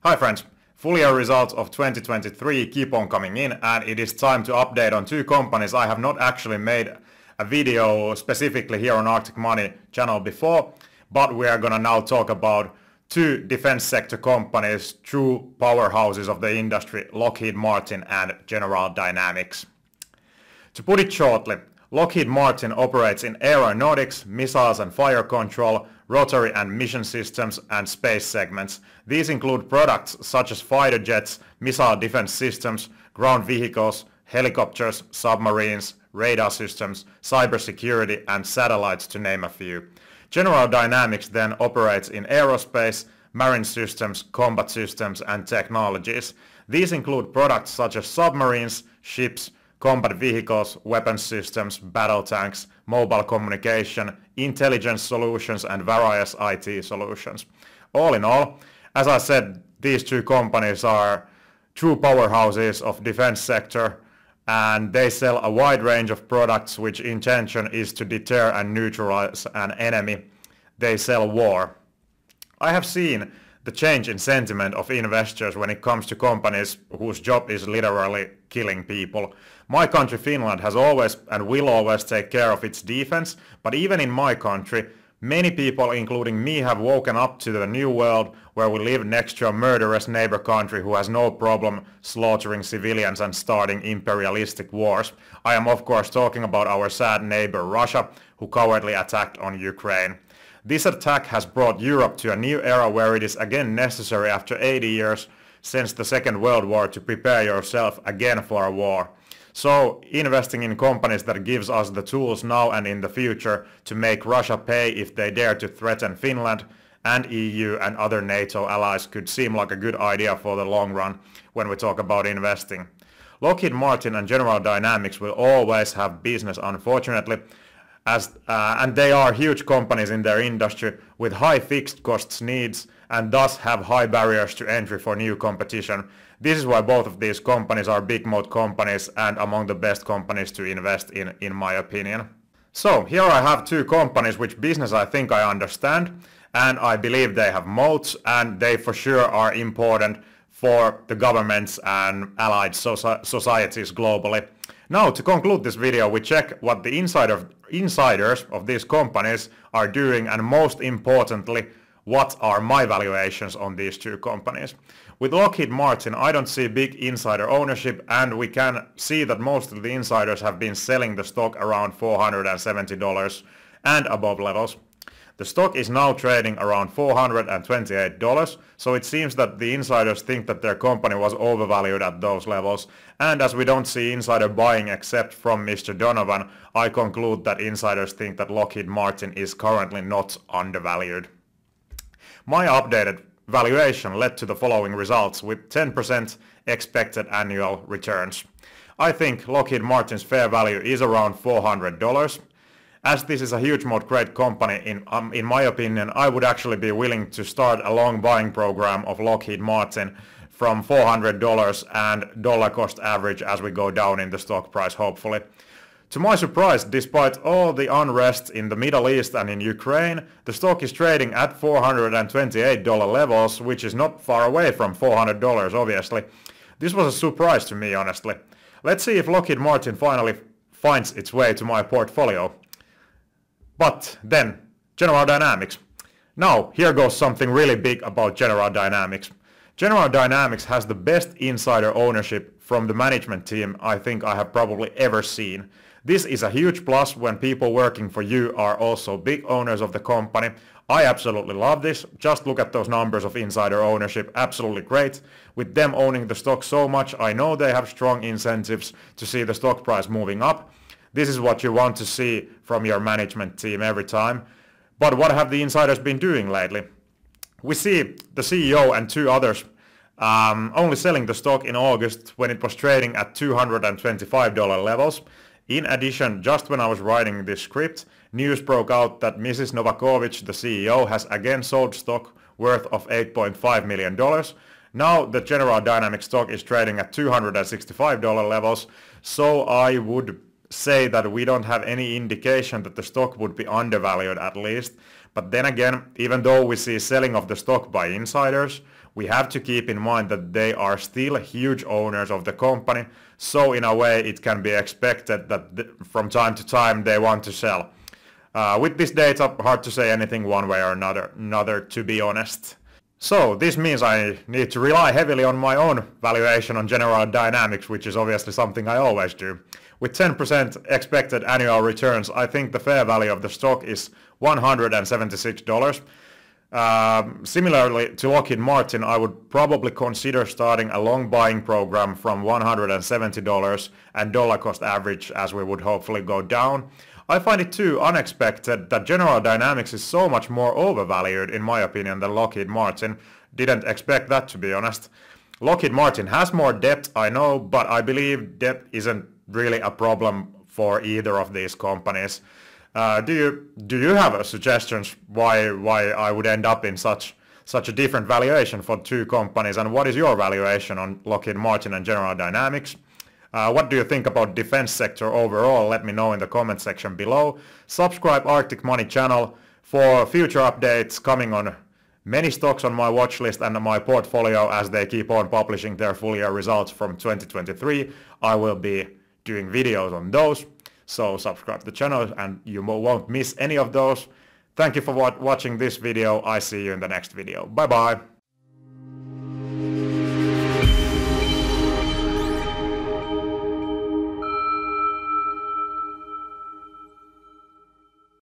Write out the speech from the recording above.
Hi friends, full year results of 2023 keep on coming in, and it is time to update on two companies. I have not actually made a video specifically here on Arctic Money channel before, but we are gonna now talk about two defense sector companies, true powerhouses of the industry, Lockheed Martin and General Dynamics. To put it shortly, Lockheed Martin operates in aeronautics, missiles and fire control, rotary and mission systems, and space segments. These include products such as fighter jets, missile defense systems, ground vehicles, helicopters, submarines, radar systems, cybersecurity, and satellites, to name a few. General Dynamics then operates in aerospace, marine systems, combat systems, and technologies. These include products such as submarines, ships, combat vehicles, weapons systems, battle tanks, mobile communication, intelligence solutions, and various IT solutions. All in all, as I said, these two companies are true powerhouses of defense sector, and they sell a wide range of products which intention is to deter and neutralize an enemy. They sell war. I have seen the change in sentiment of investors when it comes to companies whose job is literally killing people. My country, Finland, has always and will always take care of its defense, but even in my country, many people, including me, have woken up to the new world where we live next to a murderous neighbor country who has no problem slaughtering civilians and starting imperialistic wars. I am of course talking about our sad neighbor Russia, who cowardly attacked on Ukraine. This attack has brought Europe to a new era where it is again necessary after 80 years since the Second World War to prepare yourself again for a war. So investing in companies that gives us the tools now and in the future to make Russia pay if they dare to threaten Finland and EU and other NATO allies could seem like a good idea for the long run when we talk about investing. Lockheed Martin and General Dynamics will always have business, unfortunately, and they are huge companies in their industry with high fixed costs needs and thus have high barriers to entry for new competition. This is why both of these companies are big moat companies and among the best companies to invest in my opinion. So here I have two companies which business I think I understand, and I believe they have moats, and they for sure are important for the governments and allied societies globally. Now, to conclude this video, we check what the insiders of these companies are doing, and most importantly, what are my valuations on these two companies. With Lockheed Martin, I don't see big insider ownership, and we can see that most of the insiders have been selling the stock around $470 and above levels. The stock is now trading around $428, so it seems that the insiders think that their company was overvalued at those levels, and as we don't see insider buying except from Mr. Donovan, I conclude that insiders think that Lockheed Martin is currently not undervalued. My updated valuation led to the following results with 10% expected annual returns. I think Lockheed Martin's fair value is around $400. As this is a huge moat great company, in my opinion, I would actually be willing to start a long buying program of Lockheed Martin from $400 and dollar cost average as we go down in the stock price, hopefully. To my surprise, despite all the unrest in the Middle East and in Ukraine, the stock is trading at $428 levels, which is not far away from $400, obviously. This was a surprise to me, honestly. Let's see if Lockheed Martin finally finds its way to my portfolio. But then, General Dynamics. Now, here goes something really big about General Dynamics. General Dynamics has the best insider ownership from the management team I think I have probably ever seen. This is a huge plus when people working for you are also big owners of the company. I absolutely love this. Just look at those numbers of insider ownership, absolutely great. With them owning the stock so much, I know they have strong incentives to see the stock price moving up. This is what you want to see from your management team every time. But what have the insiders been doing lately? We see the CEO and two others only selling the stock in August when it was trading at $225 levels. In addition, just when I was writing this script, news broke out that Mrs. Novakovic, the CEO, has again sold stock worth of $8.5 million. Now the General Dynamics stock is trading at $265 levels, so I would say that we don't have any indication that the stock would be undervalued at least. But then again, even though we see selling of the stock by insiders, we have to keep in mind that they are still huge owners of the company. So in a way, it can be expected that from time to time they want to sell. With this data, hard to say anything one way or another, to be honest. So this means I need to rely heavily on my own valuation on General Dynamics, which is obviously something I always do. With 10% expected annual returns, I think the fair value of the stock is $176. Similarly to Lockheed Martin, I would probably consider starting a long buying program from $170 and dollar cost average, as we would hopefully go down. I find it too unexpected that General Dynamics is so much more overvalued in my opinion than Lockheed Martin. Didn't expect that, to be honest. Lockheed Martin has more debt, I know, but I believe debt isn't really a problem for either of these companies. Do you have suggestions why I would end up in such a different valuation for two companies, and what is your valuation on Lockheed Martin and General Dynamics? What do you think about defense sector overall? Let me know in the comment section below. Subscribe Arctic Money channel for future updates coming on many stocks on my watch list and my portfolio as they keep on publishing their full year results from 2023. I will be doing videos on those, so subscribe to the channel and you won't miss any of those. Thank you for watching this video. I see you in the next video. Bye bye.